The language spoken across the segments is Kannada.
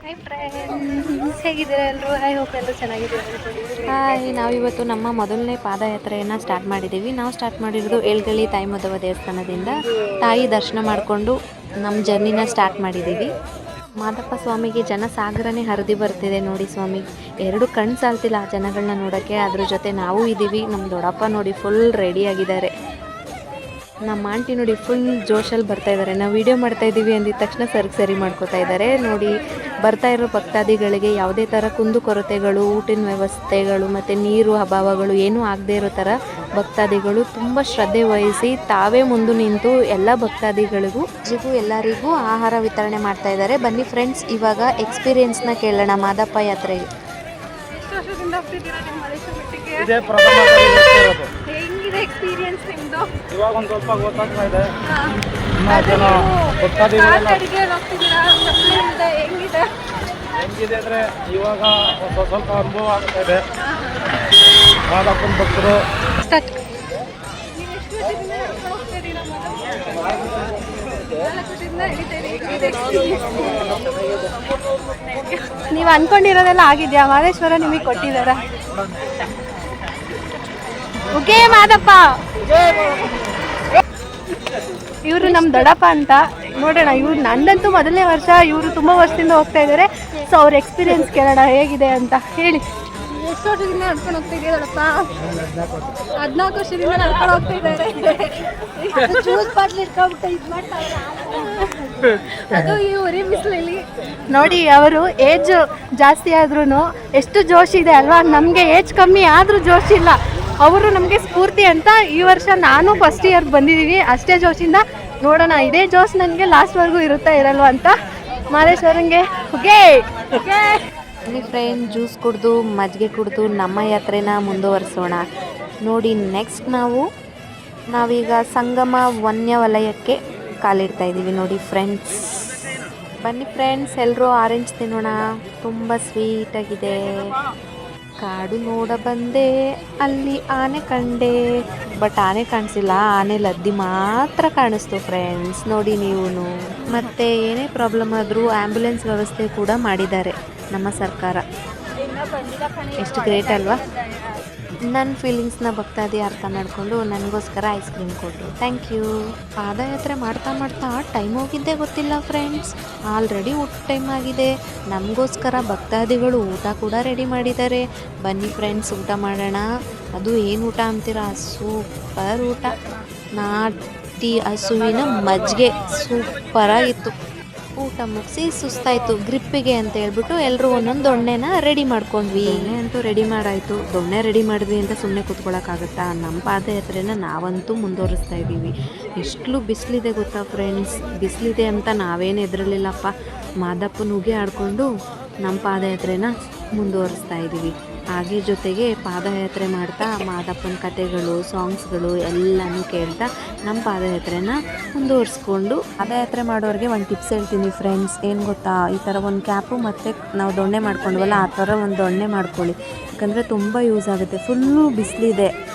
ಹಾಯ್ ಫ್ರೆಂಡ್ಸ್, ಹೇಗಿದ್ದೀರಾ ಎಲ್ಲರೂ? ಐ ಹೋಪ್ ಎಲ್ಲರೂ ಚೆನ್ನಾಗಿದ್ದೀರಾ. ಹಾಯ್, ನಾವಿವತ್ತು ನಮ್ಮ ಮೊದಲನೇ ಪಾದಯಾತ್ರೆಯನ್ನು ಸ್ಟಾರ್ಟ್ ಮಾಡಿದ್ದೀವಿ. ನಾವು ಸ್ಟಾರ್ಟ್ ಮಾಡಿರೋದು ಏಳ್ಗಳಿ ತಾಯಿ ಮಾಧವ ದೇವಸ್ಥಾನದಿಂದ. ತಾಯಿ ದರ್ಶನ ಮಾಡಿಕೊಂಡು ನಮ್ಮ ಜರ್ನಿನ ಸ್ಟಾರ್ಟ್ ಮಾಡಿದ್ದೀವಿ. ಮಾದಪ್ಪ ಸ್ವಾಮಿಗೆ ಜನಸಾಗರನೇ ಹರಿದು ಬರ್ತಿದೆ ನೋಡಿ ಸ್ವಾಮಿ. ಎರಡು ಕಣ್ಣು ಸಾಲ್ತಿಲ್ಲ ಆ ಜನಗಳನ್ನ ನೋಡೋಕ್ಕೆ. ಅದ್ರ ಜೊತೆ ನಾವು ಇದ್ದೀವಿ. ನಮ್ಮ ದೊಡ್ಡಪ್ಪ ನೋಡಿ ಫುಲ್ ರೆಡಿಯಾಗಿದ್ದಾರೆ. ನಮ್ಮ ಆಂಟಿ ನೋಡಿ ಫುಲ್ ಜೋಶಲ್ಲಿ ಬರ್ತಾ ಇದ್ದಾರೆ. ನಾವು ವೀಡಿಯೋ ಮಾಡ್ತಾ ಇದ್ದೀವಿ ಅಂದಿದ ತಕ್ಷಣ ಸರಿ ಮಾಡ್ಕೋತಾ ಇದ್ದಾರೆ ನೋಡಿ. ಬರ್ತಾ ಇರೋ ಭಕ್ತಾದಿಗಳಿಗೆ ಯಾವುದೇ ಥರ ಕುಂದುಕೊರತೆಗಳು, ಊಟಿನ ವ್ಯವಸ್ಥೆಗಳು ಮತ್ತು ನೀರು ಅಭಾವಗಳು ಏನೂ ಆಗದೆ ಇರೋ ಥರ ಭಕ್ತಾದಿಗಳು ತುಂಬ ಶ್ರದ್ಧೆ ವಹಿಸಿ ತಾವೇ ಮುಂದೆ ನಿಂತು ಎಲ್ಲ ಭಕ್ತಾದಿಗಳಿಗೂ ಎಲ್ಲರಿಗೂ ಆಹಾರ ವಿತರಣೆ ಮಾಡ್ತಾ ಇದ್ದಾರೆ. ಬನ್ನಿ ಫ್ರೆಂಡ್ಸ್, ಇವಾಗ ಎಕ್ಸ್ಪೀರಿಯೆನ್ಸ್ನ ಕೇಳೋಣ ಮಾದಪ್ಪ ಯಾತ್ರೆಗೆ. ಹೆಂಗಿದೆ ಎಕ್ಸ್ಪೀರಿಯನ್ಸ್ ನಿಮ್ಮದು? ಇವಾಗ ಒಂದು ಸ್ವಲ್ಪ ಗೊತ್ತಾಗ್ತಾ ಇದೆ. ಹೆಂಗಿದೆ ಅಂದರೆ ಇವಾಗ ಸ್ವಲ್ಪ ಅನುಭವ ಆಗ್ತಾ ಇದೆ. ಮಾದಪ್ಪನ ಭಕ್ತರು ನೀವು ಅನ್ಕೊಂಡಿರೋದೆಲ್ಲ ಆಗಿದ್ಯಾ? ಮಾದೇಶ್ವರ ನಿಮಗೆ ಕೊಟ್ಟಿದ್ದಾರ? ಓಕೆ ಮಾದಪ್ಪ, ಇವರು ನಮ್ಮ ದೊಡ್ಡಪ್ಪ ಅಂತ. ನೋಡೋಣ, ಇವ್ರು ನಂದಂತೂ ಮೊದಲನೇ ವರ್ಷ, ಇವರು ತುಂಬ ವರ್ಷದಿಂದ ಹೋಗ್ತಾ ಇದ್ದಾರೆ. ಸೊ ಅವ್ರ ಎಕ್ಸ್ಪೀರಿಯನ್ಸ್ ಕೇಳೋಣ ಹೇಗಿದೆ ಅಂತ. ಹೇಳಿ, ಎಷ್ಟು ವರ್ಷದಿಂದ ನಡ್ಕೊಂಡು ಹೋಗ್ತಾ ಇದೆಯಾ ದೊಡ್ಡಪ್ಪ? 14 ವರ್ಷದಿಂದ ನಡ್ಕೊಂಡು ಹೋಗ್ತಾ ಇದ್ದಾರೆ. ಅದು ಈ ಉರಿ ಬಿಸಿಲಲ್ಲಿ ನೋಡಿ, ಅವರು ಏಜ್ ಜಾಸ್ತಿ ಆದ್ರೂ ಎಷ್ಟು ಜೋಶ್ ಇದೆ ಅಲ್ವಾ? ನಮಗೆ ಏಜ್ ಕಮ್ಮಿ ಆದರೂ ಜೋಶ್ ಇಲ್ಲ. ಅವರು ನಮಗೆ ಸ್ಫೂರ್ತಿ ಅಂತ. ಈ ವರ್ಷ ನಾನು ಫಸ್ಟ್ ಇಯರ್ ಬಂದಿದ್ದೀವಿ, ಅಷ್ಟೇ ಜೋಶಿಂದ. ನೋಡೋಣ ಇದೇ ಜೋಶ್ ನನಗೆ ಲಾಸ್ಟ್ವರೆಗೂ ಇರುತ್ತಾ ಇರಲ್ವ ಅಂತ. ಮಾದೇಶ್ವರಂಗೆ ಓಕೆ ಫ್ರೆಂಡ್, ಜ್ಯೂಸ್ ಕುಡಿದು ಮಜ್ಜಿಗೆ ಕುಡಿದು ನಮ್ಮ ಯಾತ್ರೆನ ಮುಂದುವರಿಸೋಣ ನೋಡಿ. ನೆಕ್ಸ್ಟ್ ನಾವೀಗ ಸಂಗಮ ವನ್ಯವಲಯಕ್ಕೆ ಕಾಲಿಡ್ತಾ ಇದ್ದೀವಿ ನೋಡಿ ಫ್ರೆಂಡ್ಸ್. ಬನ್ನಿ ಫ್ರೆಂಡ್ಸ್, ಎಲ್ಲರೂ ಆರೆಂಜ್ ತಿನ್ನೋಣ. ತುಂಬ ಸ್ವೀಟಾಗಿದೆ. ಕಾಡು ನೋಡ ಬಂದೆ, ಅಲ್ಲಿ ಆನೆ ಕಂಡೆ. ಬಟ್ ಆನೆ ಕಾಣಿಸಿಲ್ಲ, ಆನೆ ಲದ್ದಿ ಮಾತ್ರ ಕಾಣಿಸ್ತು ಫ್ರೆಂಡ್ಸ್. ನೋಡಿ ನೀವು. ಮತ್ತು ಏನೇ ಪ್ರಾಬ್ಲಮ್ ಆದರೂ ಆ್ಯಂಬುಲೆನ್ಸ್ ವ್ಯವಸ್ಥೆ ಕೂಡ ಮಾಡಿದ್ದಾರೆ ನಮ್ಮ ಸರ್ಕಾರ. ಎಷ್ಟು ಗ್ರೇಟ್ ಅಲ್ವಾ? ನನ್ನ ಫೀಲಿಂಗ್ಸ್ನ ಭಕ್ತಾದಿ ಅರ್ಥ ಮಾಡಿಕೊಂಡು ನನಗೋಸ್ಕರ ಐಸ್ ಕ್ರೀಮ್ ಕೊಟ್ಟರು. Thank you. ಪಾದಯಾತ್ರೆ ಮಾಡ್ತಾ ಟೈಮ್ ಹೋಗಿದ್ದೇ ಗೊತ್ತಿಲ್ಲ ಫ್ರೆಂಡ್ಸ್. ಆಲ್ರೆಡಿ ಊಟ ಟೈಮ್ ಆಗಿದೆ. ನಮಗೋಸ್ಕರ ಭಕ್ತಾದಿಗಳು ಊಟ ಕೂಡ ರೆಡಿ ಮಾಡಿದ್ದಾರೆ. ಬನ್ನಿ ಫ್ರೆಂಡ್ಸ್, ಊಟ ಮಾಡೋಣ. ಅದು ಏನು ಊಟ ಅಂತೀರಾ? ಸೂಪರ್ ಊಟ. ನಾಟಿ ಹಸುವಿನ ಮಜ್ಜಿಗೆ ಸೂಪರಾಗಿತ್ತು. ಊಟ ಮುಗಿಸಿ ಸುಸ್ತಾಯಿತು, ಗ್ರಿಪ್ಪಿಗೆ ಅಂತ ಹೇಳ್ಬಿಟ್ಟು ಎಲ್ಲರೂ ಒಂದೊಂದು ದೊಣ್ಣೆನ ರೆಡಿ ಮಾಡ್ಕೊಂಡ್ವಿ. ದೊಣ್ಣೆ ಅಂತೂ ರೆಡಿ ಮಾಡಾಯಿತು. ದೊಣ್ಣೆ ರೆಡಿ ಮಾಡಿದ್ವಿ ಅಂತ ಸುಮ್ಮನೆ ಕೂತ್ಕೊಳ್ಳೋಕ್ಕಾಗತ್ತಾ? ನಮ್ಮ ಪಾದಯಾತ್ರೆನ ನಾವಂತೂ ಮುಂದುವರಿಸ್ತಾ ಇದ್ದೀವಿ. ಎಷ್ಟು ಬಿಸಿಲಿದೆ ಗೊತ್ತಾ ಫ್ರೆಂಡ್ಸ್? ಬಿಸಿಲಿದೆ ಅಂತ ನಾವೇನು ಹೆದರಲಿಲ್ಲಪ್ಪ. ಮಾದಪ್ಪನ ಉಗೆ ಆಡಿಕೊಂಡು ನಮ್ಮ ಪಾದಯಾತ್ರೆನ ಮುಂದುವರಿಸ್ತಾ ಇದ್ದೀವಿ. ಹಾಗೆ ಜೊತೆಗೆ ಪಾದಯಾತ್ರೆ ಮಾಡ್ತಾ ಮಾದಪ್ಪನ ಕಥೆಗಳು, ಸಾಂಗ್ಸ್ಗಳು ಎಲ್ಲನೂ ಕೇಳ್ತಾ ನಮ್ಮ ಪಾದಯಾತ್ರೆನ ಮುಂದುವರಿಸ್ಕೊಂಡು. ಪಾದಯಾತ್ರೆ ಮಾಡೋರಿಗೆ ಒಂದು ಟಿಪ್ಸ್ ಹೇಳ್ತೀನಿ ಫ್ರೆಂಡ್ಸ್. ಏನು ಗೊತ್ತಾ? ಈ ಥರ ಒಂದು ಕ್ಯಾಪು ಮತ್ತು ನಾವು ದೊಣ್ಣೆ ಮಾಡ್ಕೊಂಡ್ವಲ್ಲ, ಆ ಥರ ಒಂದು ದೊಣ್ಣೆ ಮಾಡ್ಕೊಳ್ಳಿ. ಯಾಕಂದರೆ ತುಂಬ ಯೂಸ್ ಆಗುತ್ತೆ. ಫುಲ್ಲು ಬಿಸಿಲಿದೆ,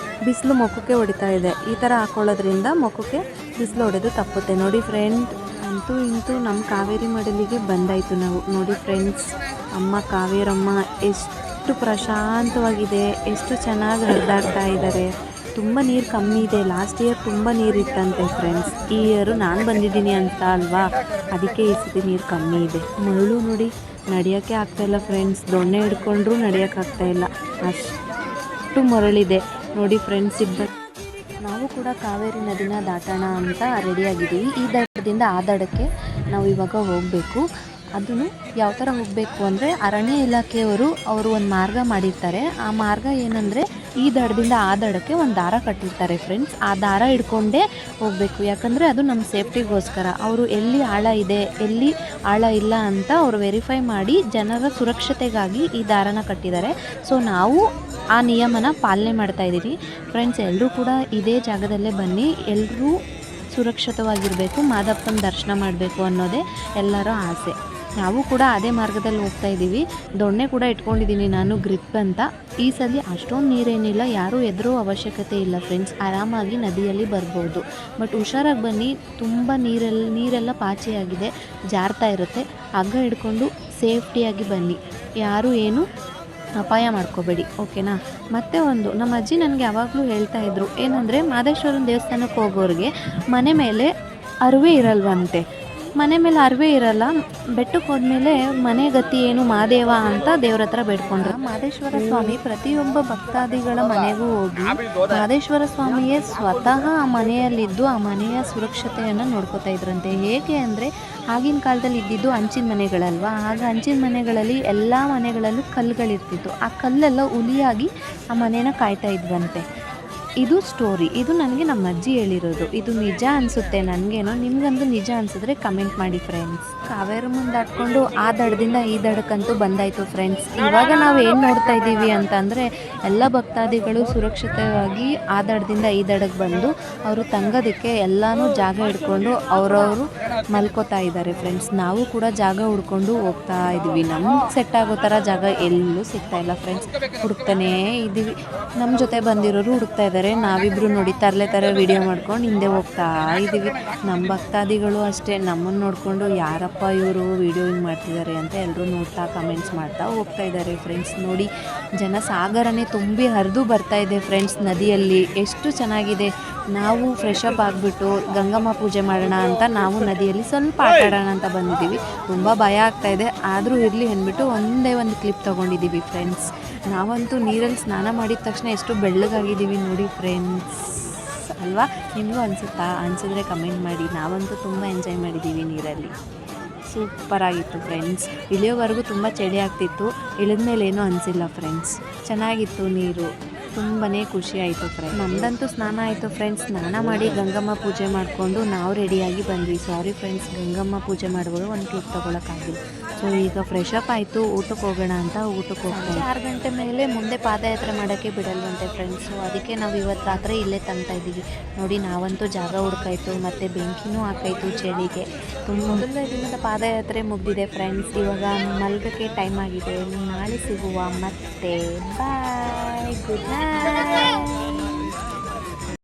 ಬಿಸಿಲು ಮುಖಕ್ಕೆ ಹೊಡಿತಾ ಇದೆ. ಈ ಥರ ಹಾಕ್ಕೊಳ್ಳೋದ್ರಿಂದ ಮುಖಕ್ಕೆ ಬಿಸಿಲು ಹೊಡೆದು ತಪ್ಪುತ್ತೆ ನೋಡಿ ಫ್ರೆಂಡ್. ಅಂತೂ ಇಂತೂ ನಮ್ಮ ಕಾವೇರಿ ಮಡಲಿಗೆ ಬಂದಾಯಿತು ನಾವು. ನೋಡಿ ಫ್ರೆಂಡ್ಸ್, ಅಮ್ಮ ಕಾವೇರಮ್ಮ ಎಷ್ಟು ಪ್ರಶಾಂತವಾಗಿದೆ, ಎಷ್ಟು ಚೆನ್ನಾಗಿ ಹರಿದಾಡ್ತಾ ಇದ್ದಾರೆ. ತುಂಬ ನೀರು ಕಮ್ಮಿ ಇದೆ. ಲಾಸ್ಟ್ ಇಯರ್ ತುಂಬ ನೀರಿತ್ತಂತೆ ಫ್ರೆಂಡ್ಸ್. ಈ ಇಯರು ನಾನು ಬಂದಿದ್ದೀನಿ ಅಂತ ಅಲ್ವಾ, ಅದಕ್ಕೆ ಈ ಸತಿ ನೀರು ಕಮ್ಮಿ ಇದೆ. ಮರಳು ನೋಡಿ, ನಡೆಯೋಕ್ಕೆ ಆಗ್ತಾಯಿಲ್ಲ ಫ್ರೆಂಡ್ಸ್. ದೊಣ್ಣೆ ಹಿಡ್ಕೊಂಡ್ರೂ ನಡೆಯೋಕ್ಕಾಗ್ತಾಯಿಲ್ಲ, ಅಷ್ಟು ಮರಳಿದೆ ನೋಡಿ ಫ್ರೆಂಡ್ಸ್. ನಾವು ಕೂಡ ಕಾವೇರಿ ನದಿನ ದಾಟೋಣ ಅಂತ ರೆಡಿಯಾಗಿದ್ದೀವಿ. ಈ ದಡದಿಂದ ಆ ದಡಕ್ಕೆ ನಾವು ಇವಾಗ ಹೋಗಬೇಕು. ಅದನ್ನು ಯಾವ ಥರ ಹೋಗಬೇಕು ಅಂದರೆ, ಅರಣ್ಯ ಇಲಾಖೆಯವರು ಒಂದು ಮಾರ್ಗ ಮಾಡಿರ್ತಾರೆ. ಆ ಮಾರ್ಗ ಏನಂದರೆ, ಈ ದಡದಿಂದ ಆ ದಡಕ್ಕೆ ಒಂದು ದಾರ ಕಟ್ಟಿರ್ತಾರೆ ಫ್ರೆಂಡ್ಸ್. ಆ ದಾರ ಹಿಡ್ಕೊಂಡೇ ಹೋಗಬೇಕು. ಯಾಕಂದರೆ ಅದು ನಮ್ಮ ಸೇಫ್ಟಿಗೋಸ್ಕರ. ಅವರು ಎಲ್ಲಿ ಆಳ ಇದೆ, ಎಲ್ಲಿ ಆಳ ಇಲ್ಲ ಅಂತ ಅವರು ವೆರಿಫೈ ಮಾಡಿ ಜನರ ಸುರಕ್ಷತೆಗಾಗಿ ಈ ದಾರನ ಕಟ್ಟಿದ್ದಾರೆ. ಸೊ ನಾವು ಆ ನಿಯಮನ ಪಾಲನೆ ಮಾಡ್ತಾ ಇದ್ದೀವಿ ಫ್ರೆಂಡ್ಸ್. ಎಲ್ಲರೂ ಕೂಡ ಇದೇ ಜಾಗದಲ್ಲೇ ಬನ್ನಿ. ಎಲ್ಲರೂ ಸುರಕ್ಷಿತವಾಗಿರಬೇಕು, ಮಾದಪ್ಪನ ದರ್ಶನ ಮಾಡಬೇಕು ಅನ್ನೋದೇ ಎಲ್ಲರ ಆಸೆ. ನಾವು ಕೂಡ ಅದೇ ಮಾರ್ಗದಲ್ಲಿ ಹೋಗ್ತಾ ಇದ್ದೀವಿ. ದೊಣ್ಣೆ ಕೂಡ ಇಟ್ಕೊಂಡಿದ್ದೀನಿ ನಾನು, ಗ್ರಿಪ್ ಅಂತ. ಈ ಸಲ ಅಷ್ಟೊಂದು ನೀರೇನಿಲ್ಲ, ಯಾರೂ ಎದುರೋ ಅವಶ್ಯಕತೆ ಇಲ್ಲ ಫ್ರೆಂಡ್ಸ್, ಆರಾಮಾಗಿ ನದಿಯಲ್ಲಿ ಬರ್ಬೋದು. ಬಟ್ ಹುಷಾರಾಗಿ ಬನ್ನಿ, ತುಂಬ ನೀರೆಲ್ಲ ಪಾಚಿಯಾಗಿದೆ, ಜಾರ್ತಾ ಇರುತ್ತೆ. ಹಗ್ಗ ಹಿಡ್ಕೊಂಡು ಸೇಫ್ಟಿಯಾಗಿ ಬನ್ನಿ, ಯಾರೂ ಏನು ಅಪಾಯ ಮಾಡ್ಕೋಬೇಡಿ, ಓಕೆನಾ. ಮತ್ತು ನಮ್ಮ ಅಜ್ಜಿ ನನಗೆ ಯಾವಾಗಲೂ ಹೇಳ್ತಾಯಿದ್ರು ಏನಂದರೆ, ಮಹದೇಶ್ವರನ ದೇವಸ್ಥಾನಕ್ಕೆ ಹೋಗೋರಿಗೆ ಮನೆ ಮೇಲೆ ಅರಿವೆ ಇರಲ್ವಂತೆ. ಮನೆ ಮೇಲೆ ಅರಿವೆ ಇರಲ್ಲ, ಬೆಟ್ಟಕ್ಕೆ ಹೋದ್ಮೇಲೆ ಮನೆ ಗತಿ ಏನು ಮಹಾದೇವ ಅಂತ ದೇವ್ರ ಹತ್ರ ಬೇಡ್ಕೊಂಡ್ರು. ಮಹದೇಶ್ವರ ಸ್ವಾಮಿ ಪ್ರತಿಯೊಬ್ಬ ಭಕ್ತಾದಿಗಳ ಮನೆಗೂ ಹೋಗಿ ಮಹದೇಶ್ವರ ಸ್ವಾಮಿಯೇ ಸ್ವತಃ ಆ ಮನೆಯಲ್ಲಿದ್ದು ಆ ಮನೆಯ ಸುರಕ್ಷತೆಯನ್ನು ನೋಡ್ಕೋತಾ ಇದ್ರಂತೆ. ಹೇಗೆ ಅಂದರೆ, ಆಗಿನ ಕಾಲದಲ್ಲಿ ಇದ್ದಿದ್ದು ಹಂಚಿನ ಮನೆಗಳಲ್ವ, ಆಗ ಹಂಚಿನ ಮನೆಗಳಲ್ಲಿ ಎಲ್ಲ ಮನೆಗಳಲ್ಲೂ ಕಲ್ಲುಗಳಿರ್ತಿತ್ತು. ಆ ಕಲ್ಲೆಲ್ಲ ಹುಲಿಯಾಗಿ ಆ ಮನೇನ ಕಾಯ್ತಾ ಇದ್ವಂತೆ. ಇದು ಸ್ಟೋರಿ, ಇದು ನನಗೆ ನಮ್ಮ ಅಜ್ಜಿ ಹೇಳಿರೋದು. ಇದು ನಿಜ ಅನಿಸುತ್ತೆ ನನಗೇನೋ, ನಿಮಗಂತೂ ನಿಜ ಅನಿಸಿದ್ರೆ ಕಮೆಂಟ್ ಮಾಡಿ ಫ್ರೆಂಡ್ಸ್. ಕಾವೇರಿ ಮುಂದೆ ದಾಟ್ಕೊಂಡು ಆ ದಡದಿಂದ ಈ ದಡಕ್ಕಂತೂ ಬಂದಾಯಿತು ಫ್ರೆಂಡ್ಸ್. ಇವಾಗ ನಾವು ಏನು ನೋಡ್ತಾ ಇದ್ದೀವಿ ಅಂತಂದರೆ, ಎಲ್ಲ ಭಕ್ತಾದಿಗಳು ಸುರಕ್ಷಿತವಾಗಿ ಆ ದಡದಿಂದ ಈ ದಡಕ್ಕೆ ಬಂದು ಅವರು ತಂಗೋದಕ್ಕೆ ಎಲ್ಲನೂ ಜಾಗ ಹಿಡ್ಕೊಂಡು ಅವರವರು ಮಲ್ಕೋತಾ ಇದ್ದಾರೆ ಫ್ರೆಂಡ್ಸ್. ನಾವು ಕೂಡ ಜಾಗ ಹುಡ್ಕೊಂಡು ಹೋಗ್ತಾ ಇದ್ದೀವಿ. ನಮ್ಗೆ ಸೆಟ್ ಆಗೋ ಥರ ಜಾಗ ಎಲ್ಲೂ ಸಿಗ್ತಾ ಇಲ್ಲ ಫ್ರೆಂಡ್ಸ್, ಹುಡುಕ್ತಾನೇ ಇದ್ದೀವಿ. ನಮ್ಮ ಜೊತೆ ಬಂದಿರೋರು ಹುಡುಕ್ತಾ ಇದ್ದಾರೆ, ನಾವಿಬ್ಬರು ನೋಡಿ ತರಲೆ ವಿಡಿಯೋ ಮಾಡ್ಕೊಂಡು ಹಿಂದೆ ಹೋಗ್ತಾ ಇದ್ದೀವಿ. ನಮ್ಮ ಭಕ್ತಾದಿಗಳು ಅಷ್ಟೇ ನಮ್ಮನ್ನು ನೋಡಿಕೊಂಡು ಯಾರಪ್ಪ ಇವರು ವಿಡಿಯೋ ಹಿಂಗೆ ಮಾಡ್ತಿದ್ದಾರೆ ಅಂತ ಎಲ್ಲರೂ ನೋಡ್ತಾ ಕಮೆಂಟ್ಸ್ ಮಾಡ್ತಾ ಹೋಗ್ತಾ ಇದ್ದಾರೆ ಫ್ರೆಂಡ್ಸ್. ನೋಡಿ, ಜನ ಸಾಗರನೇ ತುಂಬಿ ಹರಿದು ಬರ್ತಾ ಇದೆ ಫ್ರೆಂಡ್ಸ್ ನದಿಯಲ್ಲಿ, ಎಷ್ಟು ಚೆನ್ನಾಗಿದೆ. ನಾವು ಫ್ರೆಶ್ ಅಪ್ ಆಗಿಬಿಟ್ಟು ಗಂಗಮ್ಮ ಪೂಜೆ ಮಾಡೋಣ ಅಂತ ನಾವು ನದಿಯಲ್ಲಿ ಸ್ವಲ್ಪ ಆಟ ಆಡೋಣ ಅಂತ ಬಂದಿದ್ದೀವಿ. ತುಂಬ ಭಯ ಆಗ್ತಾಯಿದೆ, ಆದರೂ ಇರಲಿ ಅಂದ್ಬಿಟ್ಟು ಒಂದೇ ಒಂದು ಕ್ಲಿಪ್ ತೊಗೊಂಡಿದ್ದೀವಿ ಫ್ರೆಂಡ್ಸ್. ನಾವಂತೂ ನೀರಲ್ಲಿ ಸ್ನಾನ ಮಾಡಿದ ತಕ್ಷಣ ಎಷ್ಟು ಬೆಳ್ಳಗಾಗಿದ್ದೀವಿ ನೋಡಿ ಫ್ರೆಂಡ್ಸ್, ಅಲ್ವಾ? ನಿಮಗೂ ಅನಿಸಿದ್ರೆ ಕಮೆಂಟ್ ಮಾಡಿ. ನಾವಂತೂ ತುಂಬ ಎಂಜಾಯ್ ಮಾಡಿದ್ದೀವಿ ನೀರಲ್ಲಿ, ಸೂಪರಾಗಿತ್ತು ಫ್ರೆಂಡ್ಸ್. ಇಳಿಯೋವರೆಗೂ ತುಂಬ ಚಳಿ ಆಗ್ತಿತ್ತು, ಇಳಿದ್ಮೇಲೆ ಏನೂ ಅನಿಸಿಲ್ಲ ಫ್ರೆಂಡ್ಸ್, ಚೆನ್ನಾಗಿತ್ತು ನೀರು, ತುಂಬಾ ಖುಷಿ ಆಯಿತು ಫ್ರೆಂಡ್ಸ್. ನಮ್ಮದಂತೂ ಸ್ನಾನ ಆಯಿತು ಫ್ರೆಂಡ್ಸ್. ಸ್ನಾನ ಮಾಡಿ ಗಂಗಮ್ಮ ಪೂಜೆ ಮಾಡಿಕೊಂಡು ನಾವು ರೆಡಿಯಾಗಿ ಬಂದ್ವಿ. ಸಾರಿ ಫ್ರೆಂಡ್ಸ್, ಗಂಗಮ್ಮ ಪೂಜೆ ಮಾಡುವಾಗ ಒಂದು ಕ್ಲಿಪ್ ತೊಗೊಳಕ್ಕಾಗಿಲ್ಲ. ಸೊ ಈಗ ಫ್ರೆಶ್ ಅಪ್ ಆಯಿತು, ಊಟಕ್ಕೆ ಹೋಗೋಣ ಅಂತ ಊಟಕ್ಕೆ ಹೋಗ್ತಾ 6 ಗಂಟೆ ಮೇಲೆ ಮುಂದೆ ಪಾದಯಾತ್ರೆ ಮಾಡೋಕ್ಕೆ ಬಿಡಲ್ವಂತೆ ಫ್ರೆಂಡ್ಸ್. ಸೊ ಅದಕ್ಕೆ ನಾವು ಇವತ್ತು ರಾತ್ರಿ ಇಲ್ಲೇ ತಂಗ್ತಾ ಇದ್ದೀವಿ. ನೋಡಿ, ನಾವಂತೂ ಜಾಗ ಹುಡ್ಕಾಯ್ತು ಮತ್ತು ಬೆಂಕಿನೂ ಹಾಕಾಯ್ತು ಚಳಿಗೆ. ಮೊದಲನೇ ದಿನದ ಪಾದಯಾತ್ರೆ ಮುಗಿದಿದೆ ಫ್ರೆಂಡ್ಸ್. ಇವಾಗ ಮಲ್ಗಕ್ಕೆ ಟೈಮ್ ಆಗಿದೆ. ನಾಳೆ ಸಿಗುವ ಮತ್ತೆ. ಬಾಯ್, ಗುಡ್ ನೈಟ್.